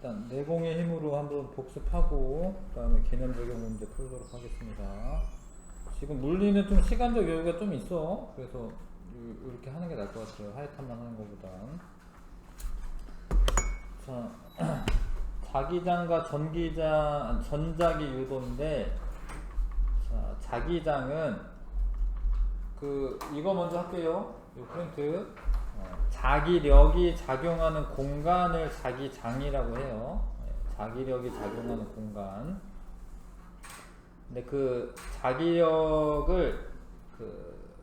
일단 내공의 힘으로 한번 복습하고 그 다음에 개념 적용 문제 풀도록 하겠습니다. 지금 물리는 좀 시간적 여유가 좀 있어. 그래서 이렇게 하는 게 나을 것 같아요. 하이탑만 하는 것보단. 자, 자기장과 전자기 유도인데, 자, 자기장은 이거 먼저 할게요. 이 프린트. 자기력이 작용하는 공간을 자기장이라고 해요. 자기력이 작용하는 공간. 근데 그 자기력을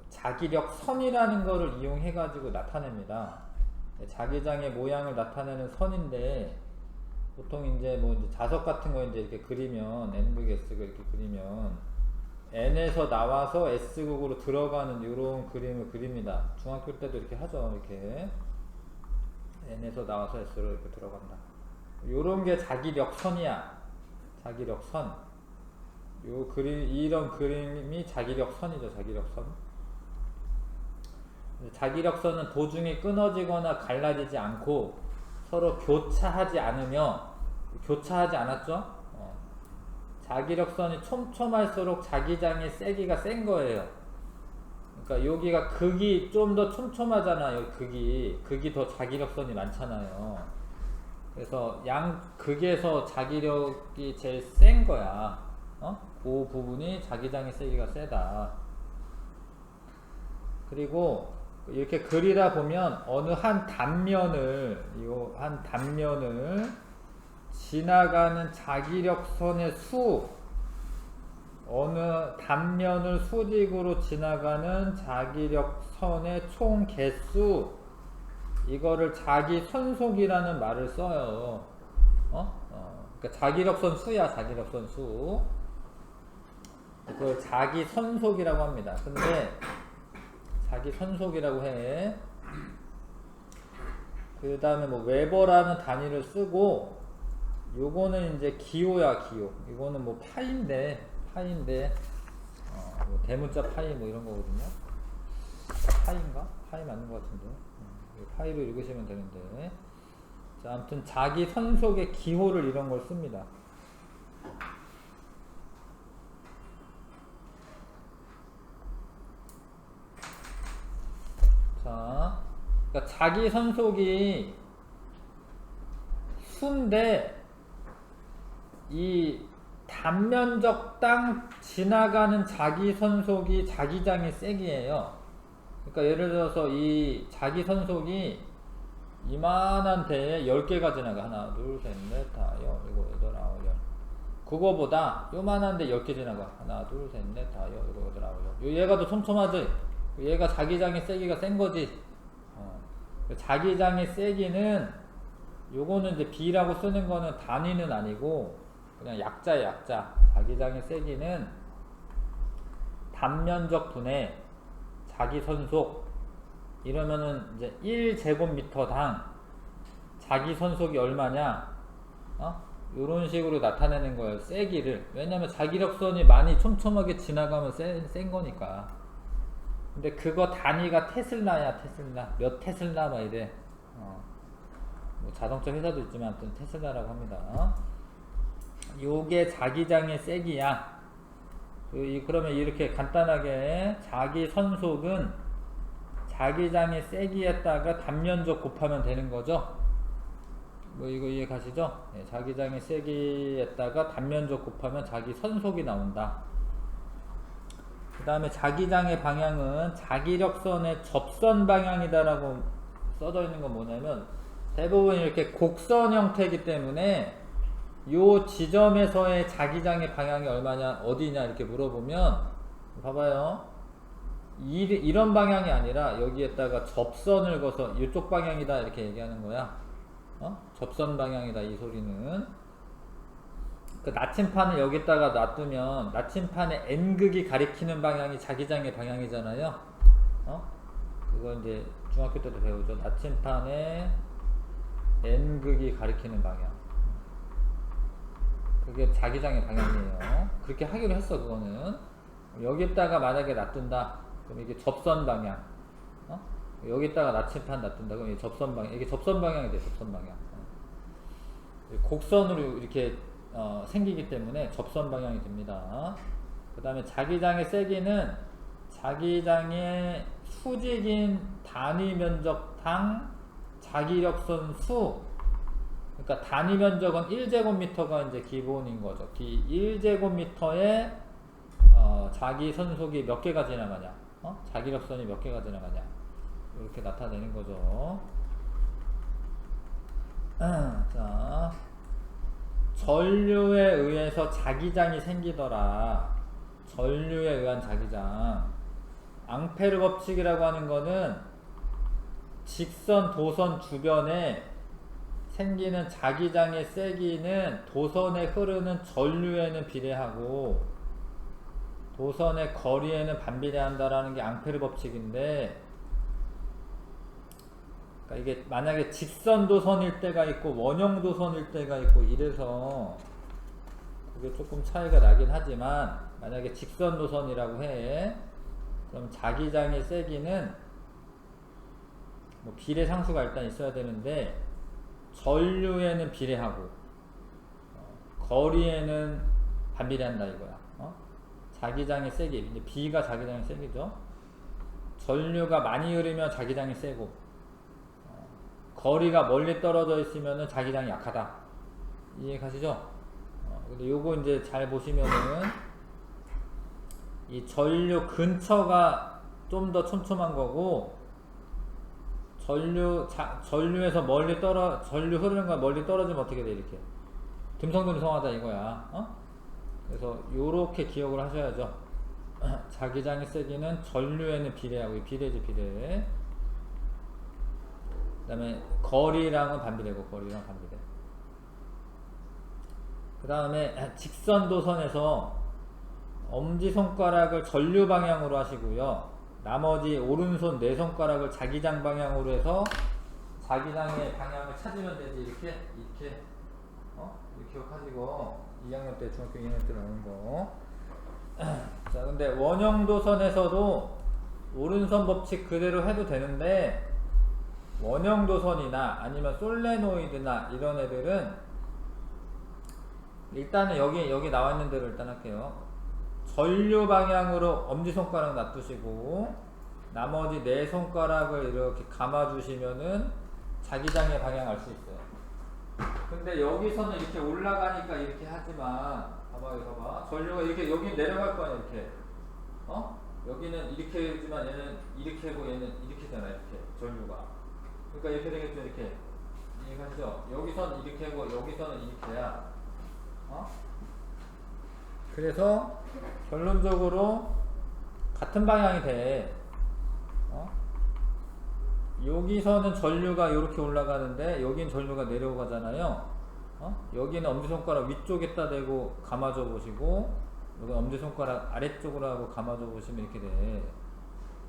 자기력선이라는 거를 이용해 가지고 나타냅니다. 자기장의 모양을 나타내는 선인데, 보통 이제 자석 같은 거 이제 이렇게 그리면 N극 S극 이렇게 그리면 N에서 나와서 S극으로 들어가는 이런 그림을 그립니다. 중학교 때도 이렇게 하죠. 이렇게 N에서 나와서 S로 이렇게 들어간다. 요런 게 자기력선이야. 자기력선. 이런 그림이 자기력선이죠. 자기력선. 자기력선은 도중에 끊어지거나 갈라지지 않고 서로 교차하지 않았죠? 자기력선이 촘촘할수록 자기장의 세기가 센 거예요. 그러니까 여기가 극이 좀 더 촘촘하잖아요. 극이 더 자기력선이 많잖아요. 그래서 양 극에서 자기력이 제일 센 거야. 그 부분이 자기장의 세기가 세다. 그리고 이렇게 그리다 보면 어느 한 단면을 지나가는 자기력선의 어느 단면을 수직으로 지나가는 자기력선의 총 개수, 이거를 자기선속이라는 말을 써요. 그러니까 자기력선 수야. 자기력선 수. 그걸 자기선속이라고 합니다. 근데 자기선속이라고 해. 그 다음에 웨버라는 단위를 쓰고, 요거는 이제 기호야. 기호. 이거는 파인데 대문자 파이 이런 거거든요. 파인가? 파이 맞는 것 같은데. 파이로 읽으시면 되는데. 자, 아무튼 자기 선속의 기호를 이런 걸 씁니다. 자, 그러니까 자기 선속이 수인데, 이 단면적 땅 지나가는 자기선속이 자기장의 세기예요. 그러니까 예를 들어서 이 자기선속이 이만한 데에 10개가 지나가. 하나, 둘, 셋, 넷, 다, 일곱, 여덟, 아홉, 열. 그거보다 요만한 데 10개 지나가. 하나, 둘, 셋, 넷, 다, 일곱, 여덟, 아홉, 열. 얘가 더 촘촘하지? 얘가 자기장의 세기가 센 거지. 자기장의 세기는, 요거는 이제 B라고 쓰는 거는 단위는 아니고 그냥 약자의 약자. 자기장의 세기는 단면적 분의 자기선속, 이러면은 이제 1제곱미터당 자기선속이 얼마냐, 요런 식으로 나타내는 거예요. 세기를. 왜냐면 자기력선이 많이 촘촘하게 지나가면 센 거니까. 근데 그거 단위가 테슬라야. 테슬라. 몇 테슬라 막 이래. 자동차 회사도 있지만 아무튼 테슬라라고 합니다. 요게 자기장의 세기야. 그러면 이렇게 간단하게 자기 선속은 자기장의 세기에다가 단면적 곱하면 되는 거죠. 이거 이해 가시죠? 네, 자기장의 세기에다가 단면적 곱하면 자기 선속이 나온다. 그 다음에 자기장의 방향은 자기력선의 접선 방향이다라고 써져 있는 건 뭐냐면, 대부분 이렇게 곡선 형태이기 때문에 요 지점에서의 자기장의 방향이 얼마냐, 어디냐 이렇게 물어보면, 봐봐요. 이런 방향이 아니라 여기에다가 접선을 거서 이쪽 방향이다 이렇게 얘기하는 거야. 접선 방향이다 이 소리는. 그 나침판을 여기다가 놔두면 나침판의 N극이 가리키는 방향이 자기장의 방향이잖아요. 그거 이제 중학교 때도 배우죠. 나침판의 N극이 가리키는 방향. 그게 자기장의 방향이에요. 그렇게 하기로 했어. 그거는 여기다가 만약에 놔둔다, 그럼 이게 접선 방향. 여기다가 나침판 놔둔다, 그럼 이게 접선 방향. 이게 접선 방향이 돼. 접선 방향. 곡선으로 이렇게 생기기 때문에 접선 방향이 됩니다. 그 다음에 자기장의 세기는 자기장의 수직인 단위 면적당 자기력선 수, 그러니까 단위 면적은 1제곱미터가 이제 기본인 거죠. 1제곱미터에 자기 선속이 몇 개가 지나가냐, 자기력선이 몇 개가 지나가냐, 이렇게 나타내는 거죠. 자, 전류에 의해서 자기장이 생기더라. 전류에 의한 자기장. 앙페르 법칙이라고 하는 거는 직선 도선 주변에 생기는 자기장의 세기는 도선에 흐르는 전류에는 비례하고 도선의 거리에는 반비례한다라는 게 앙페르 법칙인데, 그러니까 이게 만약에 직선 도선일 때가 있고 원형 도선일 때가 있고 이래서 그게 조금 차이가 나긴 하지만, 만약에 직선 도선이라고 해, 그럼 자기장의 세기는 뭐 비례 상수가 일단 있어야 되는데 전류에는 비례하고 거리에는 반비례한다 이거야. 자기장의 세기, 이제 B가 자기장의 세기죠. 전류가 많이 흐르면 자기장이 세고 거리가 멀리 떨어져 있으면 자기장이 약하다. 이해 가시죠? 근데 요거 이제 잘 보시면은 이 전류 근처가 좀 더 촘촘한 거고, 전류에서 전류 흐르는 거 멀리 떨어지면 어떻게 돼? 이렇게 듬성듬성하다 이거야. 그래서 요렇게 기억을 하셔야죠. 자기장의 세기는 전류에는 비례하고, 비례지 비례. 그 다음에 거리랑은 반비례고, 거리랑 반비례. 그 다음에 직선 도선에서 엄지손가락을 전류 방향으로 하시고요, 나머지 오른손 네 손가락을 자기장 방향으로 해서 자기장의 방향을 찾으면 되지. 이렇게 이렇게 기억하시고, 2학년 때, 중학교 2학년 때 나오는 거. 자, 근데 원형 도선에서도 오른손 법칙 그대로 해도 되는데, 원형 도선이나 아니면 솔레노이드나 이런 애들은 일단은 여기 나와 있는 대로 일단 할게요. 전류 방향으로 엄지손가락 놔두시고 나머지 네 손가락을 이렇게 감아주시면은 자기장의 방향 알 수 있어요. 근데 여기서는 이렇게 올라가니까 이렇게 하지만, 봐봐, 이거 봐. 전류가 이렇게 여기 내려갈 거 아니야, 이렇게. 여기는 이렇게 했지만 얘는 이렇게 하고 얘는 이렇게 되잖아, 이렇게. 전류가. 그러니까 이렇게 되겠죠, 이렇게. 이해가시죠? 여기선 이렇게 하고 여기서는 이렇게 해야. 그래서 결론적으로 같은 방향이 돼. 여기서는 전류가 이렇게 올라가는데 여긴 전류가 내려가잖아요. 여기는 엄지손가락 위쪽에다 대고 감아줘 보시고, 여기 엄지손가락 아래쪽으로 하고 감아줘 보시면 이렇게 돼.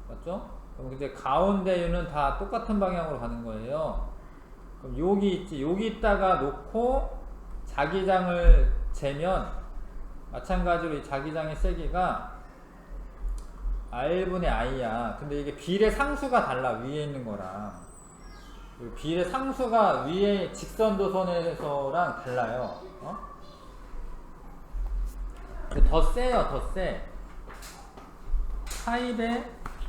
맞죠? 그럼 이제 가운데는 다 똑같은 방향으로 가는 거예요. 그럼 여기 있지, 여기 있다가 놓고 자기장을 재면 마찬가지로 이 자기장의 세기가 R분의 I야. 근데 이게 비례 상수가 달라, 위에 있는 거랑. 비례 상수가 위에 직선 도선에서랑 달라요. 더 세요, 더 세.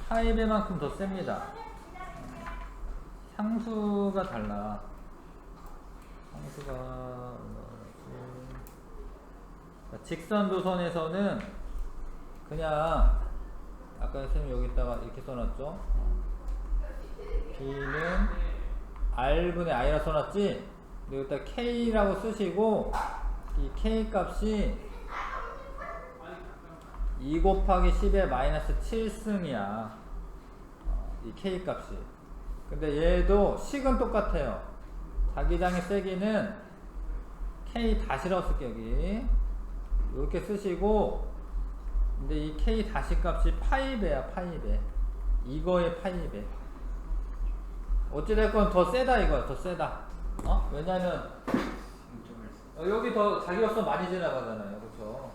하이베만큼 더 셉니다. 상수가 달라. 상수가 직선 도선에서는 그냥 아까 선생님 여기다가 이렇게 써놨죠. B는 R분의 I라 써놨지. 여기다 K라고 쓰시고, 이 K 값이 2 곱하기 10의 마이너스 7승이야. 이 K 값이. 근데 얘도 식은 똑같아요. 자기장의 세기는 K 다시라고 쓸게요, 여기. 이렇게 쓰시고, 근데 이 K 다시 값이 파이배야, 파이배. 이거의 파이배. 어찌됐건 더 세다 이거야, 더 세다. 왜냐면 여기 더 자기력선 많이 지나가잖아요, 그쵸?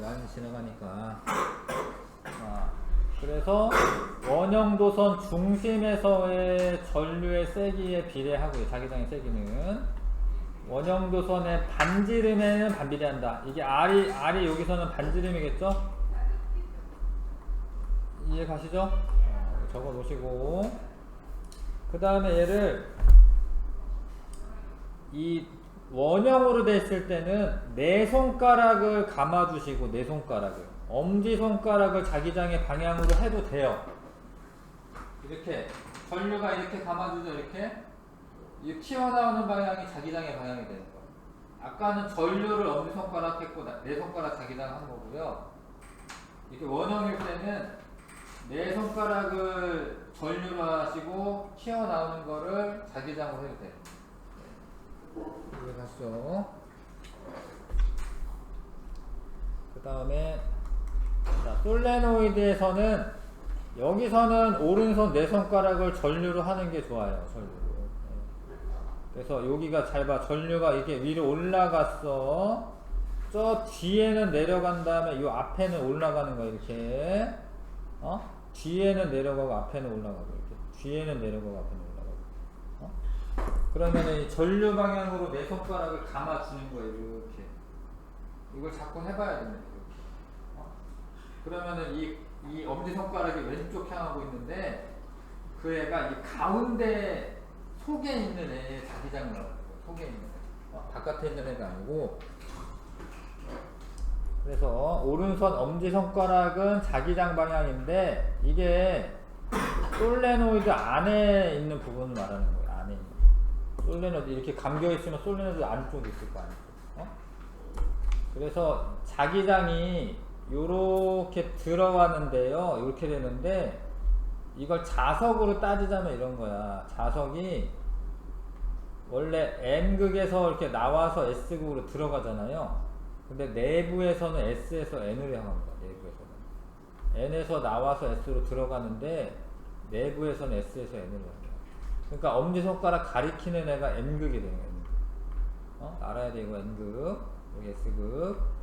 많이 지나가니까. 그래서 원형도선 중심에서의 전류의 세기에 비례하고요, 자기장의 세기는. 원형도선의 반지름에는 반비례한다. 이게 R이 여기서는 반지름이겠죠? 이해 가시죠? 적어 놓으시고, 그 다음에 얘를 이 원형으로 됐을 때는 네 손가락을 감아주시고, 네 손가락을 엄지손가락을 자기장의 방향으로 해도 돼요. 이렇게 전류가 이렇게 감아주죠. 이렇게 이 튀어나오는 방향이 자기장의 방향이 되는 거예요. 아까는 전류를 엄지손가락 했고 네 손가락 자기장 하는 거고요. 이렇게 원형일 때는 네 손가락을 전류로 하시고 튀어나오는 거를 자기장으로 해도 돼요. 이해 가시죠? 그 다음에 솔레노이드에서는 여기서는 오른손 네 손가락을 전류로 하는 게 좋아요. 전류로. 그래서 여기가 잘 봐. 전류가 이렇게 위로 올라갔어. 저 뒤에는 내려간 다음에 이 앞에는 올라가는 거야. 이렇게. 뒤에는 내려가고 앞에는 올라가고 이렇게. 뒤에는 내려가고 앞에는 올라가고. 그러면 이 전류 방향으로 네 손가락을 감아주는 거예요. 이렇게. 이걸 자꾸 해봐야 됩니다. 이렇게. 그러면은 이 엄지손가락이 왼쪽 향하고 있는데 그 애가 이 가운데 속에 있는 애의 자기장을 하는 거예요. 속에 있는 애. 바깥에 있는 애가 아니고. 그래서 오른손 엄지손가락은 자기장 방향인데 이게 솔레노이드 안에 있는 부분을 말하는 거예요. 안에 있는. 솔레노이드 이렇게 감겨 있으면 솔레노이드 안쪽에 있을 거 아니에요. 그래서 자기장이 요렇게 들어가는데요. 이렇게 되는데 이걸 자석으로 따지자면 이런 거야. 자석이 원래 N극에서 이렇게 나와서 S극으로 들어가잖아요. 근데 내부에서는 S에서 N으로 향합니다. 내부에서는 N에서 나와서 S로 들어가는데 내부에서는 S에서 N으로 향해요. 그러니까 엄지손가락 가리키는 애가 N극이 되는 거예요. 알아야 돼. 이거 N극, 여기 S극.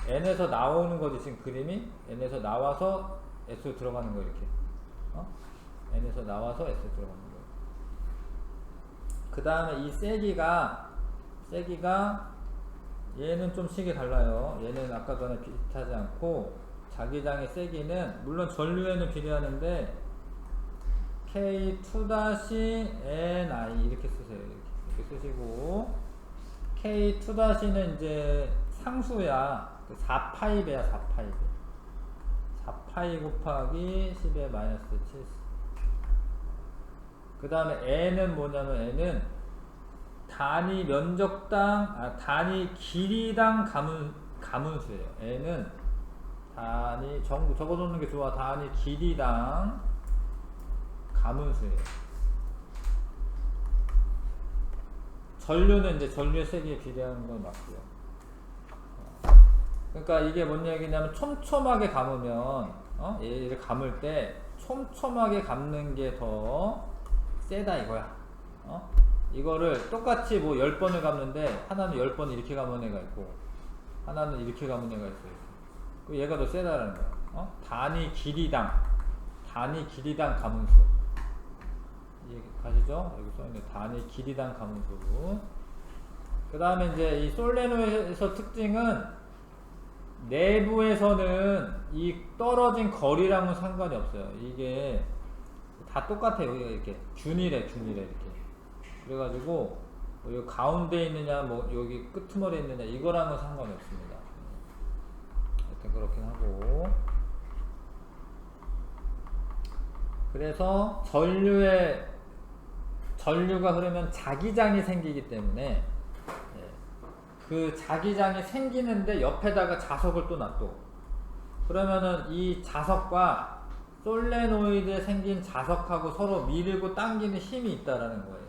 N에서 나오는 거지. 지금 그림이 N에서 나와서 S로 들어가는 거 이렇게. N에서 나와서 S로 들어가는 거예요. 그 다음에 이 세기가 얘는 좀 식이 달라요. 얘는 아까 전에 비슷하지 않고 자기장의 세기는 물론 전류에는 비례하는데 K2-NI 이렇게 쓰세요. 이렇게 쓰시고 K2-는 이제 상수야. 4파이배야. 4파이배. 4파이 곱하기 10의 마이너스 7. 그 다음에 N은 뭐냐면 N은 단위 면적당, 단위 길이당 가문수예요. N은 단위, 적어놓는 게 좋아. 단위 길이당 가문수예요. 전류는 이제 전류의 세기에 비례하는 건 맞고요. 그러니까 이게 뭔 얘기냐면 촘촘하게 감으면, 얘를 감을 때 촘촘하게 감는 게 더 세다 이거야. 이거를 똑같이 뭐 10번을 감는데 하나는 10번 이렇게 감은 애가 있고 하나는 이렇게 감은 애가 있어요. 그 얘가 더 세다라는 거야. 단위 길이당 가문수. 이해 가시죠? 여기 써있네. 단위 길이당 가문수. 그 다음에 이제 이 솔레노에서 특징은 내부에서는 이 떨어진 거리랑은 상관이 없어요. 이게 다 똑같아요. 여기가 이렇게 균일해 이렇게. 그래가지고 여기 가운데 있느냐 뭐 여기 끄트머리에 있느냐 이거랑은 상관이 없습니다. 하여튼 그렇긴 하고. 그래서 전류가 흐르면 자기장이 생기기 때문에 그 자기장이 생기는데 옆에다가 자석을 또 놔둬. 그러면은 이 자석과 솔레노이드에 생긴 자석하고 서로 밀고 당기는 힘이 있다라는 거예요.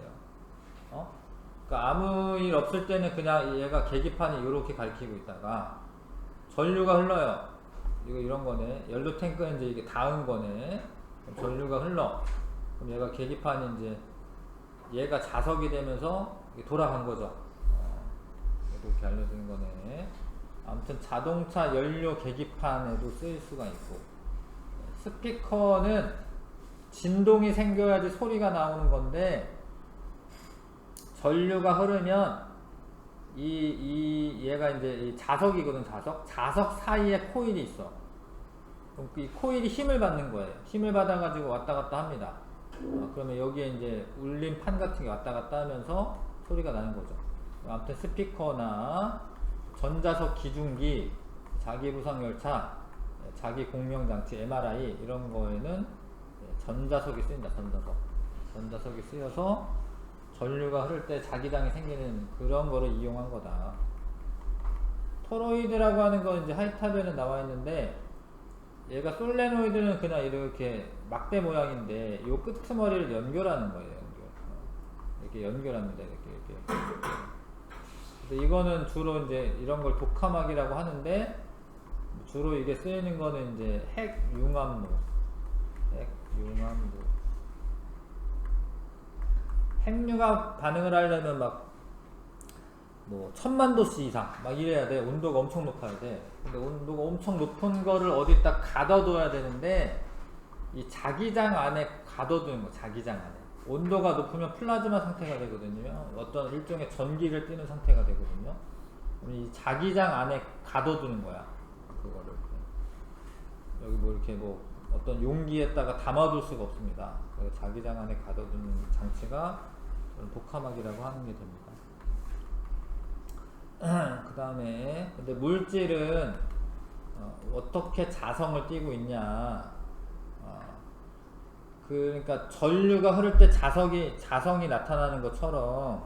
그러니까 아무 일 없을 때는 그냥 얘가 계기판이 이렇게 가리키고 있다가 전류가 흘러요. 이거 이런 거네. 연료 탱크는 이제 이게 닿은 거네. 그럼 전류가 흘러. 그럼 얘가 계기판이 이제 얘가 자석이 되면서 돌아간 거죠. 이렇게 알려주는 거네. 아무튼 자동차 연료 계기판에도 쓰일 수가 있고, 스피커는 진동이 생겨야지 소리가 나오는 건데 전류가 흐르면 얘가 이제 이 자석이거든, 자석. 자석 사이에 코일이 있어. 그럼 이 코일이 힘을 받는 거예요. 힘을 받아가지고 왔다 갔다 합니다. 그러면 여기에 이제 울림판 같은 게 왔다 갔다 하면서 소리가 나는 거죠. 아무튼 스피커나 전자석 기중기, 자기부상열차, 자기공명장치, MRI 이런 거에는 전자석이 쓰인다. 전자석이 쓰여서 전류가 흐를 때 자기장이 생기는 그런 거를 이용한 거다. 토로이드라고 하는 건 이제 하이탑에는 나와 있는데, 얘가 솔레노이드는 그냥 이렇게 막대 모양인데 요 끄트머리를 연결하는 거예요. 이렇게 연결합니다. 이렇게. 근데 이거는 주로 이제 이런 걸 독화막이라고 하는데, 주로 이게 쓰이는 거는 이제 핵융합로. 핵융합 반응을 하려면 막 뭐 1000만도씨 이상 막 이래야 돼. 온도가 엄청 높아야 돼. 근데 온도가 엄청 높은 거를 어디다 가둬둬야 되는데, 이 자기장 안에 가둬두는 거. 자기장 안에 온도가 높으면 플라즈마 상태가 되거든요. 어떤 일종의 전기를 띠는 상태가 되거든요. 이 자기장 안에 가둬두는 거야. 그거를 여기 뭐 이렇게 뭐 어떤 용기에다가 담아둘 수가 없습니다. 그래서 자기장 안에 가둬두는 장치가 독화막이라고 하는 게 됩니다. 그 다음에 근데 물질은 어떻게 자성을 띠고 있냐. 그러니까 전류가 흐를 때 자성이 나타나는 것처럼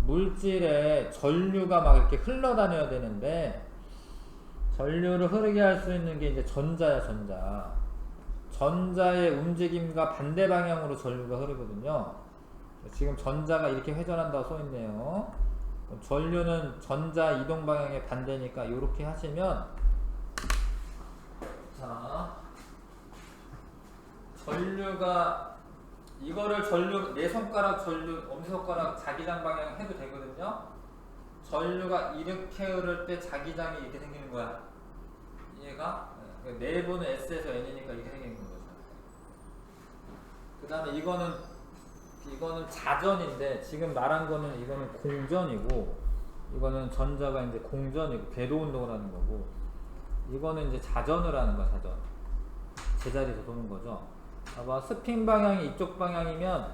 물질에 전류가 막 이렇게 흘러다녀야 되는데, 전류를 흐르게 할 수 있는 게 이제 전자야. 전자의 움직임과 반대 방향으로 전류가 흐르거든요. 지금 전자가 이렇게 회전한다고 써있네요. 전류는 전자 이동 방향의 반대니까 이렇게 하시면, 자, 전류가 이거를 내 손가락 전류, 엄지손가락 자기장 방향 해도 되거든요. 전류가 이렇게 흐를 때 자기장이 이렇게 생기는 거야. 얘가 내부는 S에서 N이니까 이렇게 생기는 거죠. 그 다음에 이거는 자전인데, 지금 말한 거는 이거는 공전이고, 이거는 전자가 이제 공전이고 궤도 운동을 하는 거고, 이거는 이제 자전을 하는 거야. 자전. 제자리에서 도는 거죠. 봐봐, 스핀 방향이 이쪽 방향이면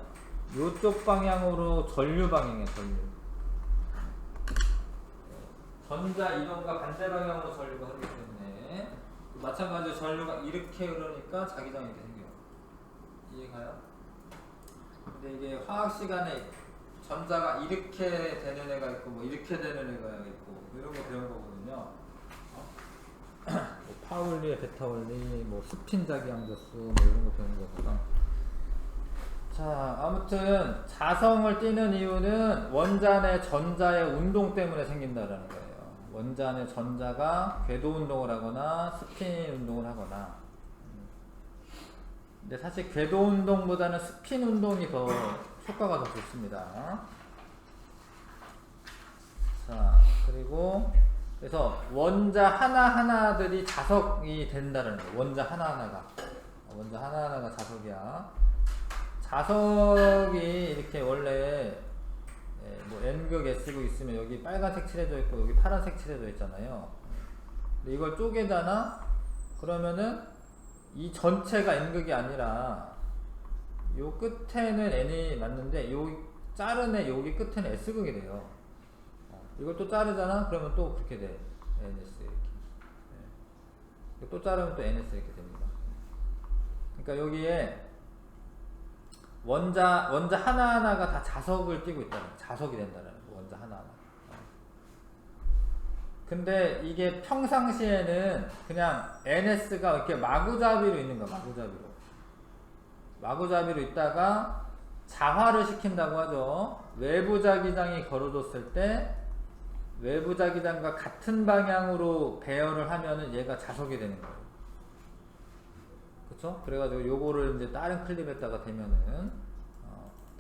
이쪽 방향으로 전류 방향이야. 전자 이동과 반대 방향으로 전류가 흐르기 때문에, 마찬가지로 전류가 이렇게 흐르니까 자기장이 이렇게 생겨요. 이해가요? 근데 이게 화학 시간에 전자가 이렇게 되는 애가 있고 뭐 이렇게 되는 애가 있고 이런 거 배운 거거든요. 뭐 파울리의 베타 원리, 뭐 스핀 자기항저수 뭐 이런 거 배운 거거든. 자, 아무튼 자성을 띠는 이유는 원자 내 전자의 운동 때문에 생긴다라는 거예요. 원자 내 전자가 궤도 운동을 하거나 스핀 운동을 하거나. 근데 사실 궤도 운동보다는 스핀 운동이 더 효과가 더 좋습니다. 자, 그래서 원자 하나하나들이 자석이 된다는 거예요. 원자 하나하나가 자석이야. 자석이 이렇게 원래 뭐 N극, S극 있으면 여기 빨간색 칠해져 있고 여기 파란색 칠해져 있잖아요. 근데 이걸 쪼개잖아? 그러면은 이 전체가 N극이 아니라 요 끝에는 N이 맞는데 요 자른 애 여기 끝에는 S극이 돼요. 이걸 또 자르잖아? 그러면 또 그렇게 돼. NS 이렇게. 또 자르면 또 NS 이렇게 됩니다. 그러니까 여기에 원자 하나하나가 다 자석을 띠고 있다는, 자석이 된다는 거, 원자 하나하나. 근데 이게 평상시에는 그냥 NS가 이렇게 마구잡이로 있는 거야. 마구잡이로 있다가 자화를 시킨다고 하죠. 외부 자기장이 걸어줬을 때 외부 자기장과 같은 방향으로 배열을 하면은 얘가 자석이 되는 거예요. 그쵸? 그래가지고 요거를 이제 다른 클립에다가 대면은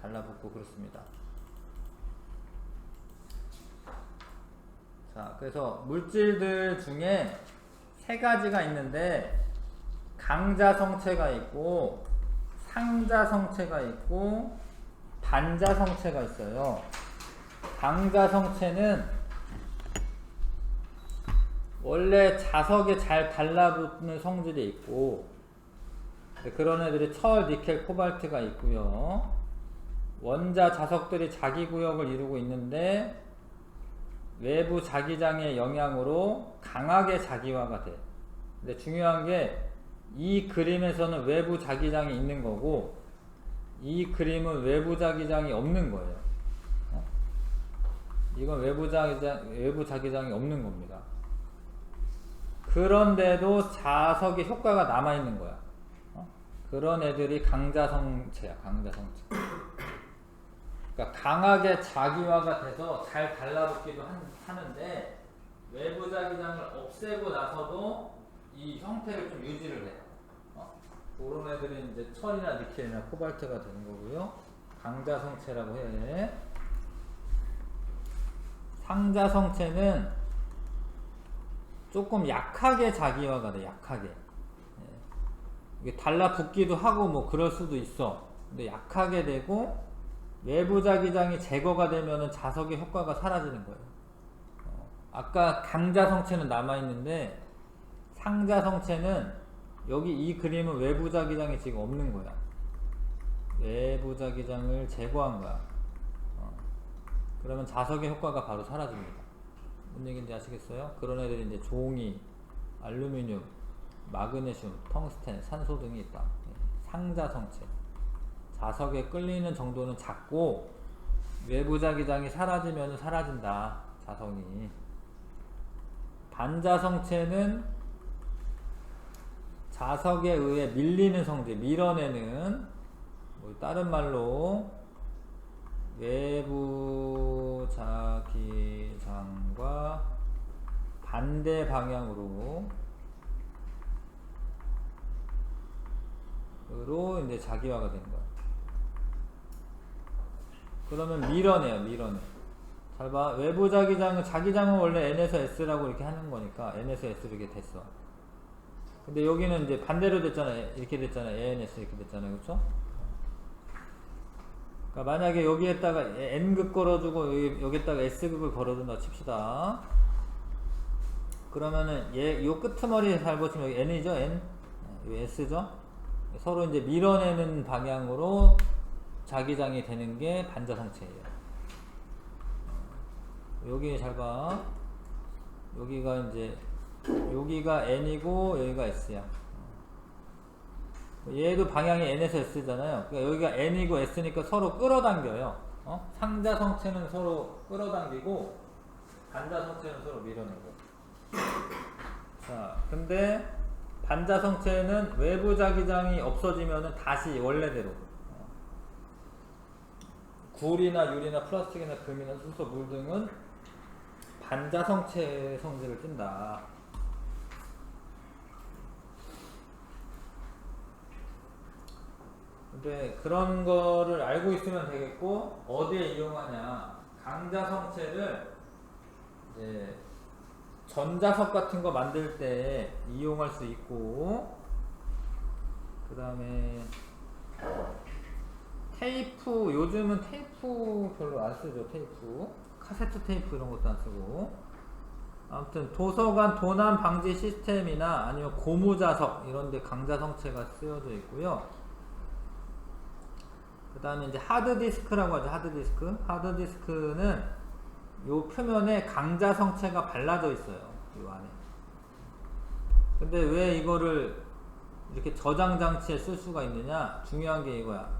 달라붙고 그렇습니다. 자, 그래서 물질들 중에 세 가지가 있는데, 강자성체가 있고 상자성체가 있고 반자성체가 있어요. 강자성체는 원래 자석에 잘 달라붙는 성질이 있고, 그런 애들이 철, 니켈, 코발트가 있고요. 원자 자석들이 자기 구역을 이루고 있는데 외부 자기장의 영향으로 강하게 자기화가 돼. 근데 중요한 게 이 그림에서는 외부 자기장이 있는 거고 이 그림은 외부 자기장이 없는 거예요. 이건 외부 자기장이 없는 겁니다. 그런데도 자석의 효과가 남아있는 거야. 그런 애들이 강자성체야, 강자성체. 그러니까 강하게 자기화가 돼서 잘 달라붙기도 하는데 외부 자기장을 없애고 나서도 이 형태를 좀 유지를 해. 그런 애들이 이제 철이나 니켈이나 코발트가 되는 거고요. 강자성체라고 해. 상자성체는 조금 약하게 자기화가 돼, 약하게. 이게 달라붙기도 하고 뭐 그럴 수도 있어. 근데 약하게 되고 외부 자기장이 제거가 되면은 자석의 효과가 사라지는 거예요. 아까 강자성체는 남아있는데 상자성체는 여기 이 그림은 외부 자기장이 지금 없는 거야. 외부 자기장을 제거한 거야. 그러면 자석의 효과가 바로 사라집니다. 무슨 얘기인지 아시겠어요? 그런 애들이 이제 종이, 알루미늄, 마그네슘, 텅스텐, 산소 등이 있다. 상자성체. 자석에 끌리는 정도는 작고 외부 자기장이 사라지면 사라진다. 자석이. 반자성체는 자석에 의해 밀리는 성질, 밀어내는, 뭐 다른 말로 외부 자기장과 반대 방향으로 이제 자기화가 되는 거야. 그러면 밀어내. 잘 봐. 외부 자기장은 원래 N에서 S라고 이렇게 하는 거니까 N에서 S로 이렇게 됐어. 근데 여기는 이제 반대로 됐잖아. 이렇게 됐잖아. ANS 이렇게 됐잖아요. 그쵸? 그러니까 만약에 여기에다가 N극 걸어주고 여기에다가 S극을 걸어준다 칩시다. 그러면은 요 끄트머리 잘 보시면 여기 N이죠? N? 요 S죠? 서로 이제 밀어내는 방향으로 자기장이 되는 게 반자성체예요. 여기 잘 봐. 여기가 N이고 여기가 S야. 얘도 방향이 N에서 S잖아요. 그러니까 여기가 N이고 S니까 서로 끌어당겨요. 상자성체는 서로 끌어당기고 반자성체는 서로 밀어내고. 자, 근데 반자성체는 외부 자기장이 없어지면은 다시 원래대로 굴이나 유리나 플라스틱이나 금이나 수소, 물 등은 반자성체 성질을 띈다. 근데 그런 거를 알고 있으면 되겠고, 어디에 이용하냐. 강자성체를 이제 전자석 같은 거 만들 때 이용할 수 있고, 그 다음에 테이프, 요즘은 테이프 별로 안 쓰죠. 테이프, 카세트 테이프 이런 것도 안 쓰고. 아무튼 도서관 도난 방지 시스템이나 아니면 고무자석 이런 데 강자성체가 쓰여져 있고요. 그 다음에 이제 하드디스크라고 하죠. 하드디스크는 요 표면에 강자성체가 발라져 있어요. 요 안에. 근데 왜 이거를 이렇게 저장 장치에 쓸 수가 있느냐? 중요한 게 이거야.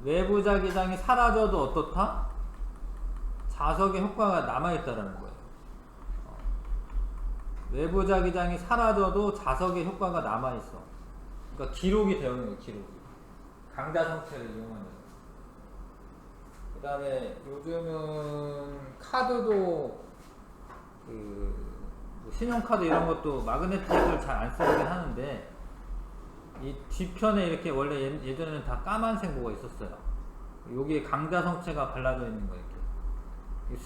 외부 자기장이 사라져도 어떻다? 자석의 효과가 남아있다라는 거예요. 외부 자기장이 사라져도 자석의 효과가 남아있어. 그러니까 기록이 되어 있는 거예요. 기록이. 강자성체를 이용하면서. 그 다음에 요즘은 카드도 뭐 신용카드 이런 것도 마그네틱을 잘 안 쓰긴 하는데, 이 뒤편에 이렇게 원래 예전에는 다 까만색 뭐가 있었어요. 여기에 강자성체가 발라져 있는 거예요. 이렇게.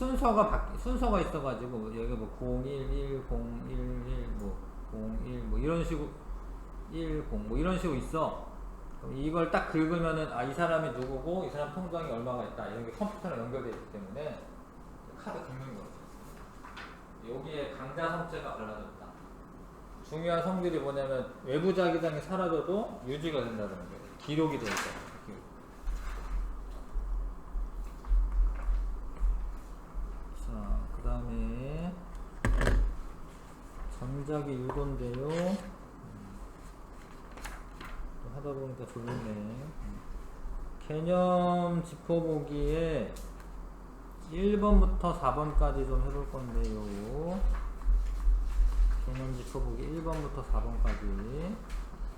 순서가 있어가지고 여기 뭐 011, 011, 뭐 01, 뭐 이런 식으로 10, 뭐 이런 식으로 있어. 이걸 딱 긁으면은 이 사람이 누구고 이 사람 통장이 얼마가 있다 이런 게 컴퓨터랑 연결되어 있기 때문에 카드 긁는 거죠. 여기에 강자 성체가 갈라졌다. 중요한 성질이 뭐냐면 외부 자기장이 사라져도 유지가 된다는 거예요. 기록이 되니까. 자, 그 다음에 전작이 유도인데요. 또 하다 보니까 졸리네. 개념 짚어보기에 1번부터 4번까지 좀 해볼 건데요. 개념 짚어보기 1번부터 4번까지.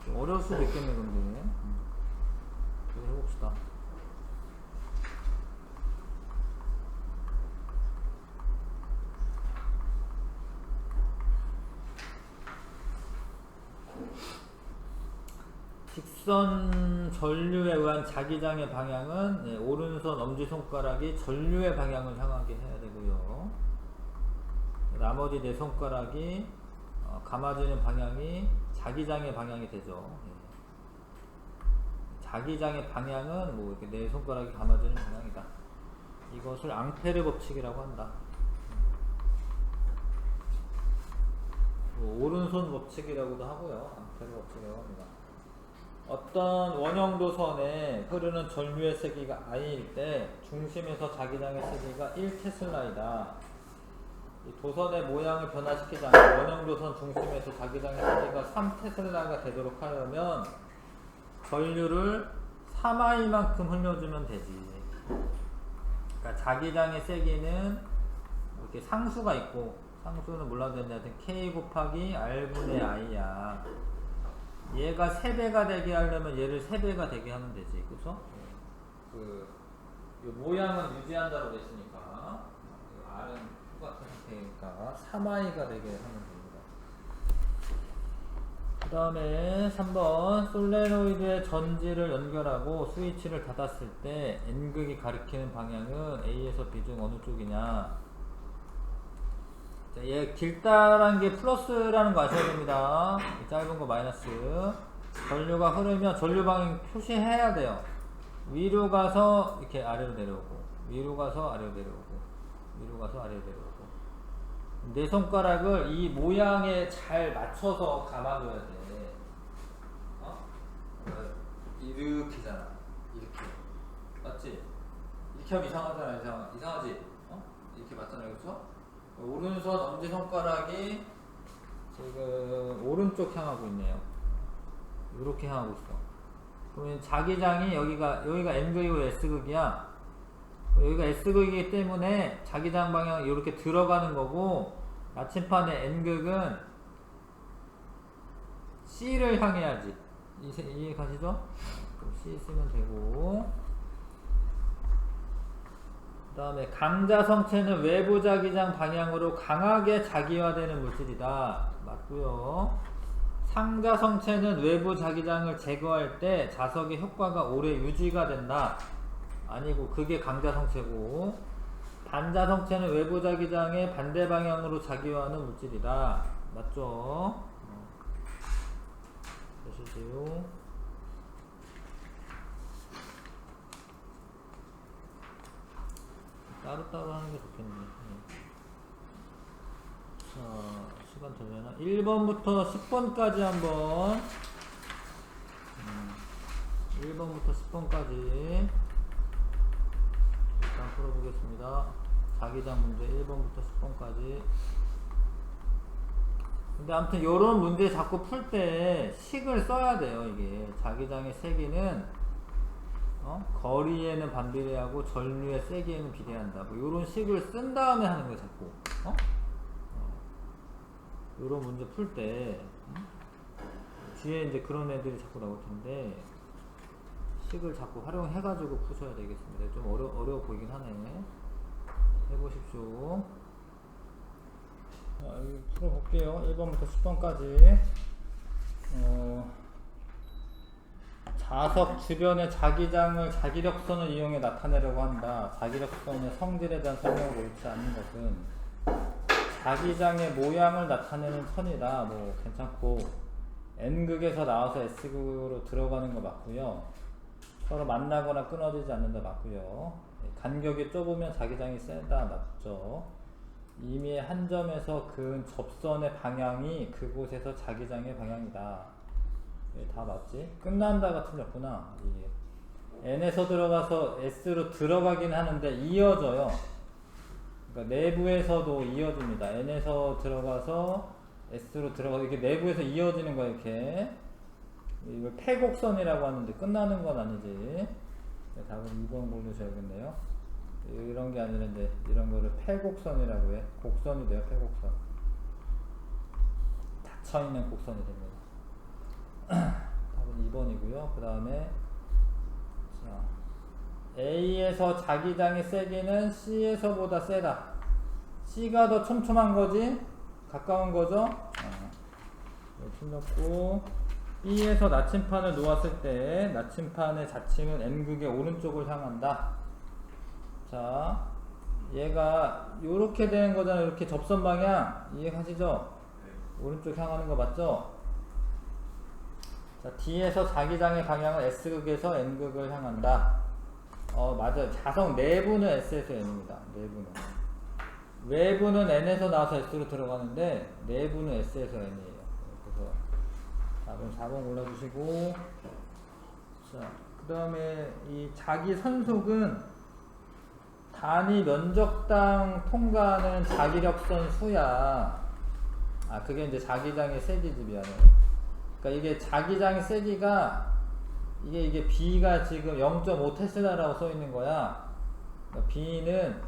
좀 어려울 수도 있겠네, 근데. 그래 해봅시다. 직선 전류에 의한 자기장의 방향은 오른손 엄지손가락이 전류의 방향을 향하게 해야 되고요. 나머지 네 손가락이 감아주는 방향이 자기장의 방향이 되죠. 자기장의 방향은 뭐 이렇게 네 손가락이 감아주는 방향이다. 이것을 앙페르 법칙이라고 한다. 뭐 오른손 법칙이라고도 하고요. 앙페르 법칙이라고 합니다. 어떤 원형도선에 흐르는 전류의 세기가 I일 때 중심에서 자기장의 세기가 1테슬라이다. 이 도선의 모양을 변화시키지 않고 원형도선 중심에서 자기장의 세기가 3테슬라가 되도록 하려면 전류를 3I만큼 흘려주면 되지. 그러니까 자기장의 세기는 이렇게 상수가 있고, 상수는 몰라도 되는데 하여튼 K 곱하기 R분의 I야. 얘가 3배가 되게 하려면 얘를 3배가 되게 하면 되지. 그쵸? 이 모양은 유지한다고 됐으니까 R은 똑같은 상태니까 3I가 되게 하면 됩니다. 그 다음에 3번 솔레노이드의 전지를 연결하고 스위치를 닫았을 때 N극이 가리키는 방향은 A에서 B 중 어느 쪽이냐. 자, 얘 길다란 게 플러스라는 거 아셔야 됩니다. 짧은 거 마이너스. 전류가 흐르면 전류 방향 표시해야 돼요. 위로 가서 이렇게 아래로 내려오고, 위로 가서 아래로 내려오고, 위로 가서 아래로 내려오고. 내 손가락을 이 모양에 잘 맞춰서 감아줘야 돼. 이렇게잖아. 이렇게. 맞지? 이렇게 하면 이상하잖아. 이상하지? 이렇게 맞잖아요. 그쵸? 오른손 엄지손가락이 지금 오른쪽 향하고 있네요. 이렇게 향하고 있어. 그러면 자기장이 여기가 N극이고 S극이야. 여기가 S극이기 때문에 자기장 방향은 이렇게 들어가는 거고, 나침판의 N극은 C를 향해야지. 이해 가시죠? 그럼 C 쓰면 되고. 그 다음에 강자 성체는 외부 자기장 방향으로 강하게 자기화되는 물질이다. 맞고요. 상자 성체는 외부 자기장을 제거할 때 자석의 효과가 오래 유지가 된다. 아니고 그게 강자 성체고, 반자 성체는 외부 자기장의 반대 방향으로 자기화하는 물질이다. 맞죠? 보시세요. 따로따로 하는 게 좋겠네. 자, 시간 되려나? 1번부터 10번까지 한번 1번부터 10번까지 일단 풀어보겠습니다. 자기장 문제 1번부터 10번까지. 근데 아무튼 요런 문제 자꾸 풀 때 식을 써야 돼요. 이게 자기장의 세기는 거리에는 반비례하고 전류의 세기에는 비례한다. 뭐 요런 식을 쓴 다음에 하는 거야 자꾸. 요런 문제 풀 때 뒤에 이제 그런 애들이 자꾸 나올 텐데 식을 자꾸 활용해가지고 푸셔야 되겠습니다. 좀 어려워 보이긴 하네. 해보십시오. 자, 여기 풀어볼게요. 1번부터 10번까지. 자석 주변의 자기장을 자기력선을 이용해 나타내려고 한다. 자기력선의 성질에 대한 설명을 옳지 않는 것은 자기장의 모양을 나타내는 선이다. 뭐 괜찮고, N극에서 나와서 S극으로 들어가는 거 맞고요. 서로 만나거나 끊어지지 않는다 맞고요. 간격이 좁으면 자기장이 세다 맞죠. 이미 한 점에서 그은 접선의 방향이 그곳에서 자기장의 방향이다. 다 맞지? 끝난다가 틀렸구나. 이게 N에서 들어가서 S로 들어가긴 하는데 이어져요. 그러니까 내부에서도 이어집니다. N에서 들어가서 S로 들어가서 이게 내부에서 이어지는 거야. 이렇게 이걸 폐곡선이라고 하는데 끝나는 건 아니지. 답은 2번 고르셔야겠네요. 이런 게 아니라 이제 이런 거를 폐곡선이라고 해. 곡선이 돼요. 폐곡선. 닫혀있는 곡선이 됩니다. 답은 2번이고요. 그 다음에 A에서 자기장의 세기는 C에서보다 세다. C가 더 촘촘한 거지? 가까운 거죠? 틀렸고, B에서 나침판을 놓았을 때 나침판의 자침은 N극의 오른쪽을 향한다. 자, 얘가 요렇게 되는 거잖아요. 이렇게 접선 방향 이해하시죠? 오른쪽 향하는 거 맞죠? 자, D에서 자기장의 방향은 S극에서 N극을 향한다. 맞아요. 자석 내부는 S에서 N입니다. 내부는. 외부는 N에서 나와서 S로 들어가는데 내부는 S에서 N이에요. 그래서 답은 4번 골라주시고, 자, 그 다음에 이 자기 선속은 단위 면적당 통과하는 자기력선 수야. 그게 이제 자기장의 세기지, 미안해요. 그러니까 이게 자기장의 세기가 이게 B가 지금 0.5 테슬라라고 써 있는 거야. 그러니까 B는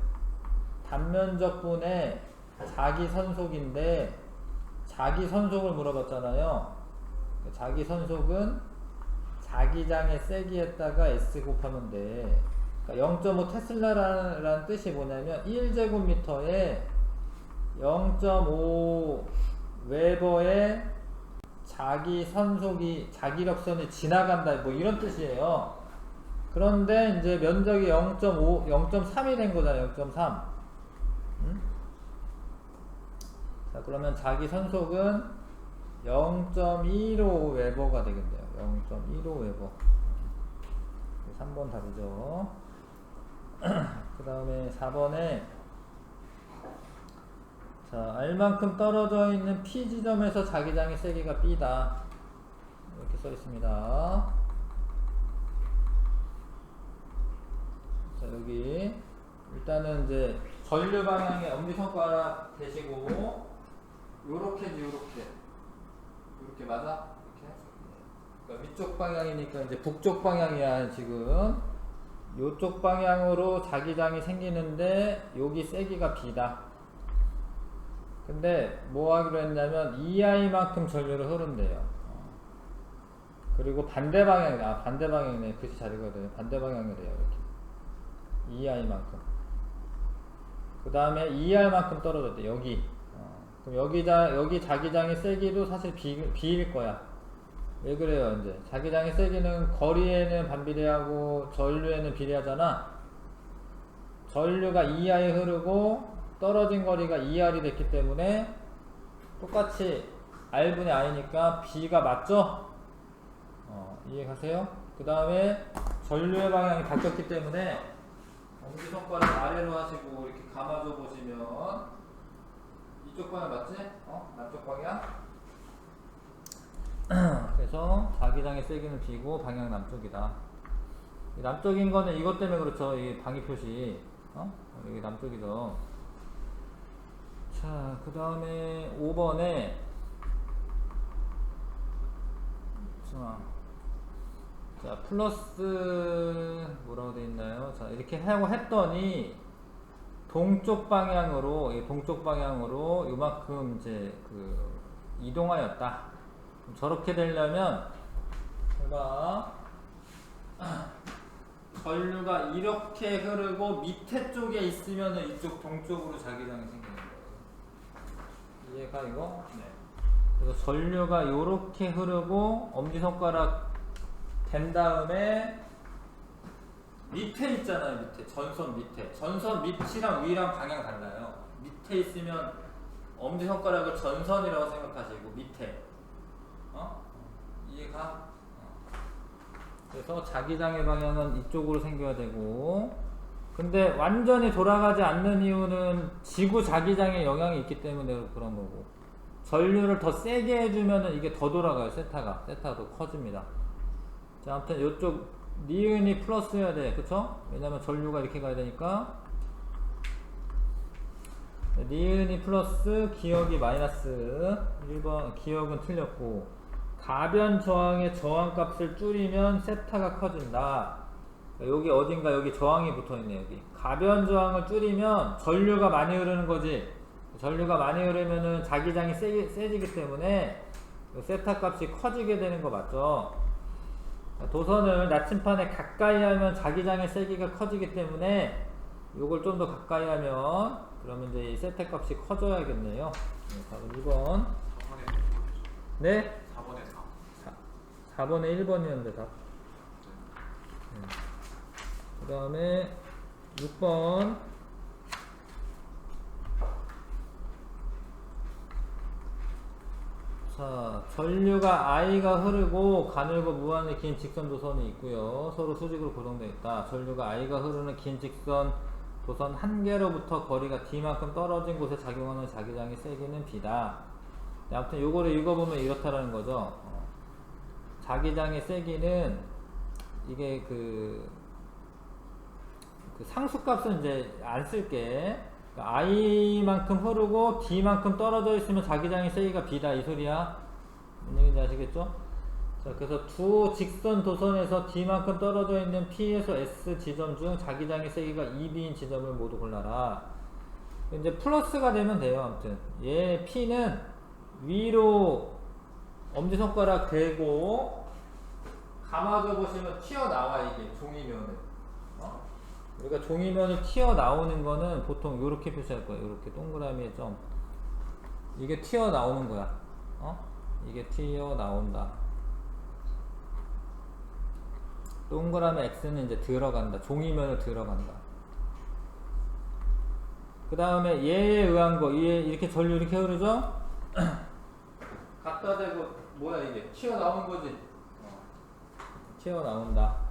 단면적분의 자기 선속인데 자기 선속을 물어봤잖아요. 자기 선속은 자기장의 세기에다가 S 곱하면 돼. 그러니까 0.5 테슬라라는 뜻이 뭐냐면 1제곱미터에 0.5 웨버의 자기 선속이 자기력선이 지나간다 뭐 이런 뜻이에요. 그런데 이제 면적이 0.5, 0.3이 된 거잖아요. 0.3. 자, 그러면 자기 선속은 0.15 웨버가 되겠네요. 0.15 웨버. 3번 답이죠. 그 다음에 4번에 자, R만큼 떨어져 있는 P 지점에서 자기장의 세기가 B다. 이렇게 써 있습니다. 자, 여기 일단은 이제 전류 방향에 엄지손가락 대시고 요렇게지 요렇게 맞아? 이렇게. 그러니까 위쪽 방향이니까 이제 북쪽 방향이야 지금. 요쪽 방향으로 자기장이 생기는데 여기 세기가 B다. 근데 뭐 하기로 했냐면 EI만큼 전류를 흐른대요. 그리고 반대 방향이다. 반대 방향이네. 글씨 잘 읽어야 돼요. 반대 방향이래요. 이렇게. EI만큼. 그 다음에 ER만큼 떨어졌대. 여기. 그럼 여기 자기장의 세기도 사실 B일 거야. 왜 그래요? 이제 자기장의 세기는 거리에는 반비례하고 전류에는 비례하잖아. 전류가 EI 흐르고 떨어진 거리가 ER이 됐기 때문에 똑같이 R분의 I니까 B가 맞죠? 이해가세요? 그 다음에 전류의 방향이 바뀌었기 때문에 엄지손가락 아래로 하시고 이렇게 감아줘 보시면 이쪽 방향 맞지? 남쪽 방향? 그래서 자기장의 세기는 B고 방향 남쪽이다. 남쪽인 거는 이것 때문에 그렇죠. 이 방위 표시. 여기 남쪽이죠. 자, 그 다음에 5번에 자, 플러스 뭐라고 되어 있나요? 자, 이렇게 하고 했더니 동쪽 방향으로 요만큼 이제 이동하였다. 저렇게 되려면 제가 전류가 이렇게 흐르고 밑에 쪽에 있으면 이쪽 동쪽으로 자기장이 생기는 거예요. 이해가 이거? 네. 그래서 전류가 이렇게 흐르고 엄지손가락 댄 다음에 밑에 있잖아요. 밑에 전선 밑이랑 위랑 방향 달라요. 밑에 있으면 엄지손가락을 전선이라고 생각하시고 밑에 이해가? 그래서 자기장의 방향은 이쪽으로 생겨야 되고 근데 완전히 돌아가지 않는 이유는 지구 자기장에 영향이 있기 때문에 그런 거고, 전류를 더 세게 해주면은 이게 더 돌아가요. 세타가 더 커집니다. 자, 아무튼 이쪽 니은이 플러스여야 돼, 그쵸? 왜냐면 전류가 이렇게 가야 되니까. 니은이 플러스, 기역이 마이너스. 1번 기역은 틀렸고, 가변 저항의 저항값을 줄이면 세타가 커진다. 여기 어딘가 여기 저항이 붙어있네. 여기 가변 저항을 줄이면 전류가 많이 흐르는 거지. 전류가 많이 흐르면은 자기장이 세지기 때문에 세타 값이 커지게 되는 거 맞죠? 도선을 나침판에 가까이 하면 자기장의 세기가 커지기 때문에 요걸 좀 더 가까이 하면 그러면 이제 이 세타 값이 커져야겠네요. 바로 2번. 네? 4번에 1번이었는데 답. 그 다음에 6번. 자, 전류가 I가 흐르고 가늘고 무한히 긴 직선 도선이 있고요. 서로 수직으로 고정되어 있다. 전류가 I가 흐르는 긴 직선 도선 한 개로부터 거리가 D만큼 떨어진 곳에 작용하는 자기장의 세기는 B다. 네, 아무튼 요거를 읽어보면 이렇다라는 거죠. 자기장의 세기는 이게 그 상수값은 이제 안 쓸게. 그러니까 I만큼 흐르고 D만큼 떨어져 있으면 자기장의 세기가 B다 이 소리야. 뭔 얘기인지 아시겠죠? 자, 그래서 두 직선 도선에서 D만큼 떨어져 있는 P에서 S 지점 중 자기장의 세기가 2B인 지점을 모두 골라라. 이제 플러스가 되면 돼요. 아무튼 얘 P는 위로 엄지손가락 대고 감아줘 보시면 튀어나와. 이게 종이면은 그러니까 종이면이 튀어나오는 거는 보통 이렇게 표시할 거예요. 이렇게 동그라미에 점. 이게 튀어나오는 거야. 이게 튀어나온다. 동그라미 X는 이제 들어간다. 종이면을 들어간다. 그 다음에 얘에 의한 거, 얘 이렇게 전류 이렇게 흐르죠? 갖다 대고 뭐야 이게 튀어나오는 거지. 튀어나온다.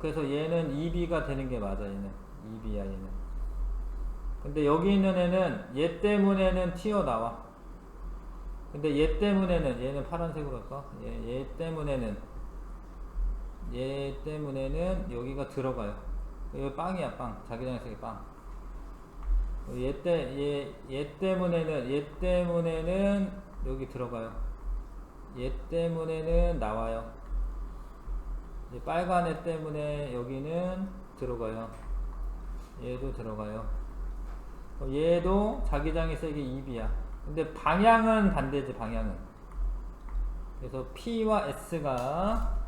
그래서 얘는 2B가 되는 게 맞아. 얘는 2B야 얘는. 근데 여기 있는 애는 얘 때문에는 튀어나와. 근데 얘 때문에는, 얘는 파란색으로 할까? 얘 때문에는 여기가 들어가요. 여기 빵이야 빵. 자기장의 세기 빵. 얘 때문에는 여기 들어가요. 얘 때문에는 나와요. 빨간 애 때문에 여기는 들어가요. 얘도 들어가요. 얘도 자기장의 세기 2B야. 근데 방향은 반대지. 방향은. 그래서 P와 S가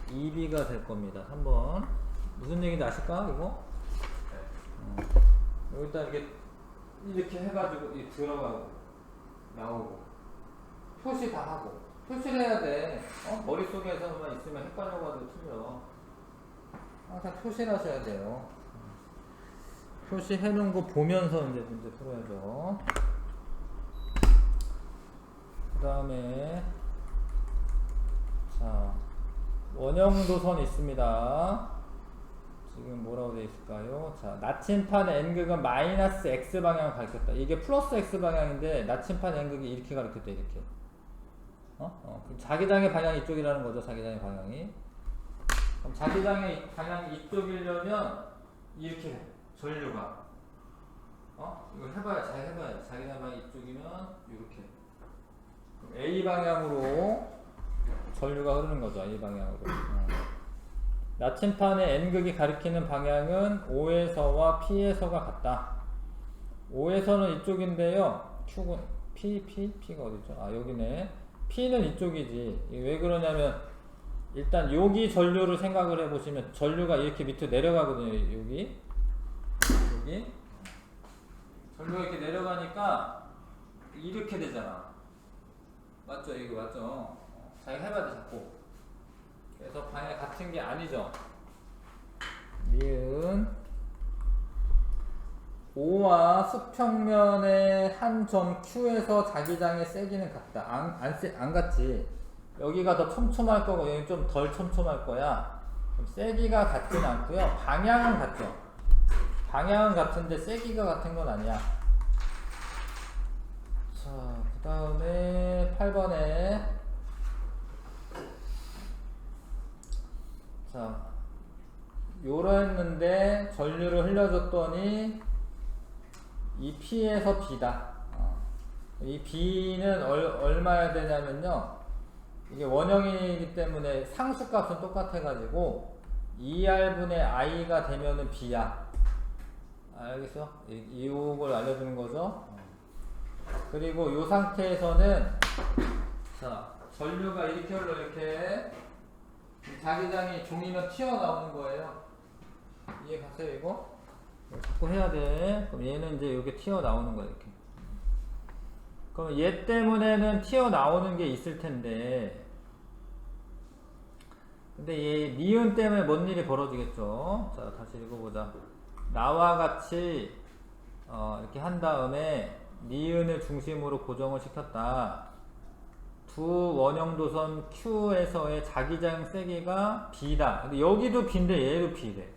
2B가 될 겁니다. 3번. 무슨 얘기인지 아실까? 이거? 여기다 이렇게 해가지고 들어가고 나오고 표시 다 하고. 표시를 해야 돼. 머릿속에서만 있으면 헷갈려가지고 틀려. 항상 표시를 하셔야 돼요. 표시해 놓은 거 보면서 이제 문제 풀어야죠. 그 다음에, 자, 원형도선 있습니다. 지금 뭐라고 되어 있을까요? 자, 나침판 N극은 마이너스 X 방향을 가리켰다. 이게 플러스 X 방향인데, 나침판 N극이 이렇게 가리켰다, 이렇게. 자기장의 방향이 이쪽이라는 거죠. 자기장의 방향이. 그럼 자기장의 방향이 이쪽이려면 이렇게 해. 전류가 이거 해봐야 잘 해봐야. 자기장 방향이 이쪽이면 이렇게. A 방향으로 전류가 흐르는 거죠. A 방향으로. 나침판의 N극이 가리키는 방향은 O에서와 P에서가 같다. O에서는 이쪽인데요. P가 어디죠? 여기네. P는 이쪽이지. 왜 그러냐면 일단 여기 전류를 생각을 해보시면 전류가 이렇게 밑으로 내려가거든요. 여기 전류가 이렇게 내려가니까 이렇게 되잖아. 맞죠? 이거 맞죠? 잘 해봐야 돼 자꾸. 그래서 방향 같은 게 아니죠. 니은 O와 수평면의 한 점 Q에서 자기장의 세기는 같다. 안 같지. 여기가 더 촘촘할 거고 여기 좀 덜 촘촘할 거야. 세기가 같진 않고요. 방향은 같죠. 방향은 같은데 세기가 같은 건 아니야. 자, 그 다음에 8번에 자, 요라 했는데 전류를 흘려줬더니 이 P에서 B다. 이 B는 얼마야 되냐면요, 이게 원형이기 때문에 상수값은 똑같아가지고 2R분의 I가 되면은 B야. 알겠어? 이걸 알려주는 거죠. 그리고 이 상태에서는 자, 전류가 이렇게 흘러, 이렇게 자기장이 종이면 튀어나오는 거예요. 이해 가세요? 이거 자꾸 해야 돼. 그럼 얘는 이제 이렇게 튀어나오는 거야, 이렇게. 그럼 얘 때문에는 튀어나오는 게 있을 텐데, 근데 얘 니은 때문에 뭔 일이 벌어지겠죠. 자, 다시 읽어보자. 나와 같이 이렇게 한 다음에 니은을 중심으로 고정을 시켰다. 두 원형도선 Q에서의 자기장 세기가 B다. 근데 여기도 B인데 얘도 B래.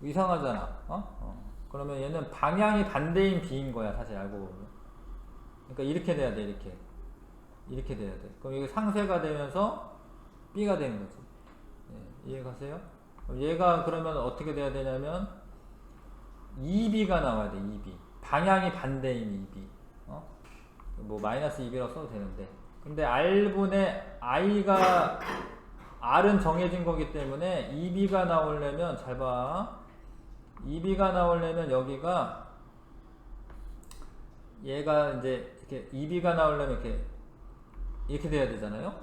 이상하잖아. 그러면 얘는 방향이 반대인 B인 거야, 사실 알고 보면. 그러니까 이렇게 돼야 돼, 이렇게 돼야 돼. 그럼 이게 상쇄가 되면서 B가 되는 거지. 예, 이해 가세요? 얘가 그러면 어떻게 돼야 되냐면 2B가 나와야 돼, 2B. 방향이 반대인 2B. 뭐 마이너스 2B라고 써도 되는데. 근데 R분의 I가, R은 정해진 거기 때문에 2B가 나오려면, 잘 봐. 2B가 나오려면 여기가, 얘가 이제 이렇게 2B가 나오려면 이렇게 돼야 되잖아요.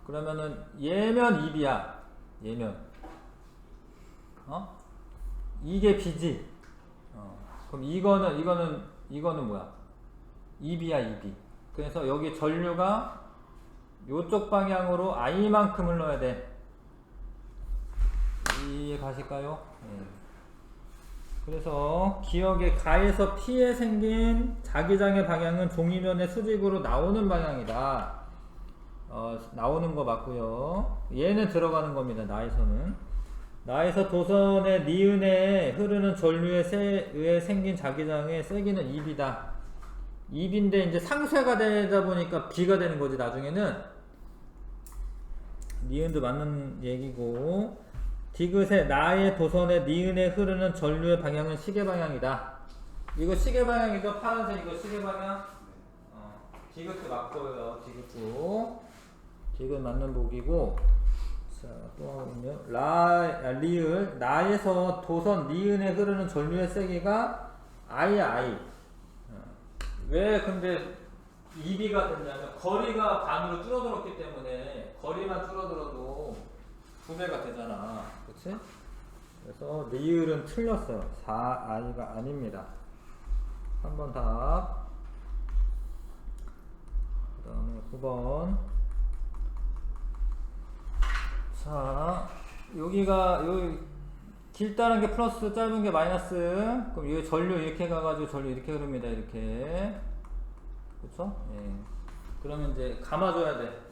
그러면은 얘면 2B야. 얘면. 이게 B지. 그럼 이거는 뭐야? 2B야, 2B. 그래서 여기 전류가 요쪽 방향으로 I만큼 흘러야 돼. 이해 가실까요? 네. 그래서 기억에 가에서 P에 생긴 자기장의 방향은 종이면의 수직으로 나오는 방향이다. 나오는 거 맞고요. 얘는 들어가는 겁니다. 나에서 도선의 니은에 흐르는 전류에 의해 생긴 자기장의 세기는 2B다. 2B인데 이제 상쇄가 되다 보니까 B가 되는 거지. 나중에는 니은도 맞는 얘기고, 디귿의 나의 도선의 니은에 흐르는 전류의 방향은 시계 방향이다. 이거 시계 방향이죠? 파란색 이거 시계 방향. 디귿도 맞고요. 디귿 맞는 복이고. 자, 또 하거든요. 리을 나에서 도선 니은에 흐르는 전류의 세기가 I야, I. 왜 근데 2B가 됐냐면 거리가 반으로 줄어들었기 때문에, 거리만 줄어들어도 2배가 되잖아. 그치? 그래서 리을은 틀렸어요. 4I가 아닙니다. 3번 답. 그 다음에 9번. 자, 여기가 길다는 게 플러스, 짧은 게 마이너스. 그럼 이 전류 이렇게 가가지고 전류 이렇게 흐릅니다. 이렇게. 그쵸? 예. 그러면 이제 감아줘야 돼.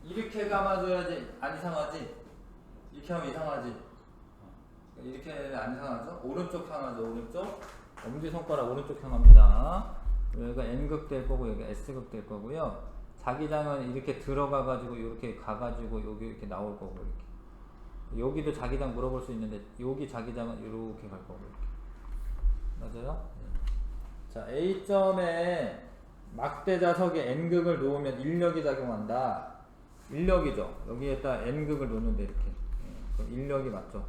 이렇게 감아줘야지 안 이상하지? 이렇게 하면 이상하지? 이렇게 안 이상하죠? 오른쪽 향하죠, 오른쪽. 엄지손가락 오른쪽 향합니다. 여기가 N극 될 거고, 여기가 S극 될 거고요. 자기장은 이렇게 들어가가지고, 이렇게 가가지고, 여기 이렇게 나올 거고, 이렇게. 여기도 자기장 물어볼 수 있는데, 여기 자기장은 이렇게 갈 거고, 이렇게. 맞아요? 자, A점에 막대 자석에 N극을 놓으면 인력이 작용한다. 인력이죠. 여기에다 N극을 놓는데, 이렇게. 그럼 인력이 맞죠.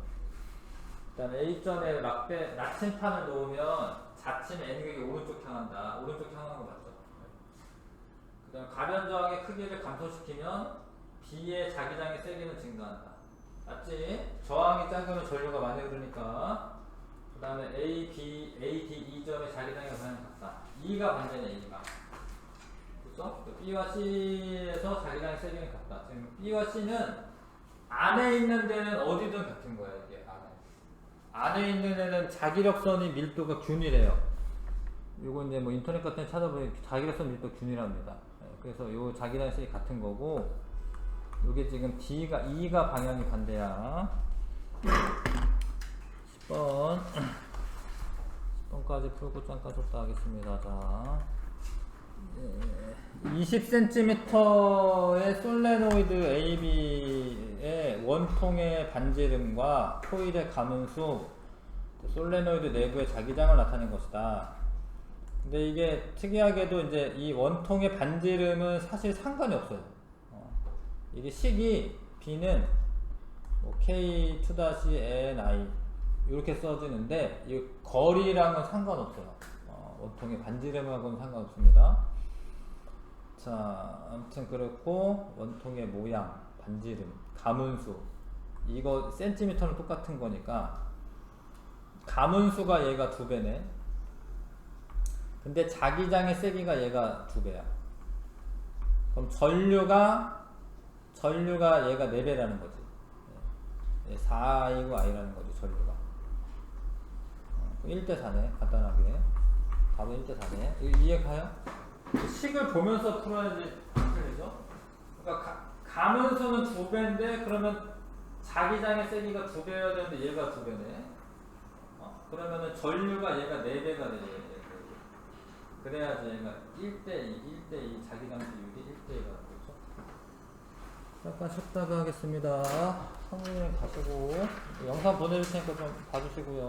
일단 A점에 막대 나침판을 놓으면 자침 N극이 오른쪽 향한다. 오른쪽 향하는 거 맞죠? 그 다음 가변 저항의 크기를 감소시키면 B의 자기장의 세기는 증가한다. 맞지? 저항이 작으면 전류가 많이 흐르니까. 그 다음에 A, D, E점의 자기장의 방향이 같다. E가 반대네, E가. 그쵸? B와 C에서 자기장의 세기는 같다. 지금 B와 C는 안에 있는 데는 어디든 같은 거야, 이게. 안에 있는 애는 자기력선의 밀도가 균이래요. 요거 이제 뭐 인터넷 같은 데 찾아보면 자기력선 밀도 균이랍니다. 그래서 요 자기장의 세기 같은 거고, 요게 지금 E가 방향이 반대야. 10번 10번까지 풀고 잠깐 줬다 하겠습니다. 자, 20cm의 솔레노이드 AB의 원통의 반지름과 코일의 가문수, 솔레노이드 내부의 자기장을 나타낸 것이다. 근데 이게 특이하게도 이제 이 원통의 반지름은 사실 상관이 없어요. 이게 식이 B는 뭐 K2-NI 이렇게 써지는데 이 거리랑은 상관없어요. 원통의 반지름하고는 상관없습니다. 자, 아무튼 그렇고 원통의 모양, 반지름, 가문수 이거 센티미터는 똑같은 거니까 가문수가 얘가 2배네. 근데 자기장의 세기가 얘가 2배야. 그럼 전류가 얘가 4배라는 거지. 4이고 I라는 거지, 전류가. 1대4네, 간단하게. 답은 1대4네. 이해 가요? 식을 보면서 풀어야지 틀리죠? 그러니까 가문수는 2배인데 그러면 자기장의 세기가 2배여야 되는데 얘가 2배네. 그러면은 전류가 얘가 4배가 돼. 그래야지 얘가 1대2 자기장 비율이 1대2가 되겠죠? 잠깐 쉬었다가 하겠습니다. 사무실 가시고 영상 보내줄 테니까 좀 봐주시고요.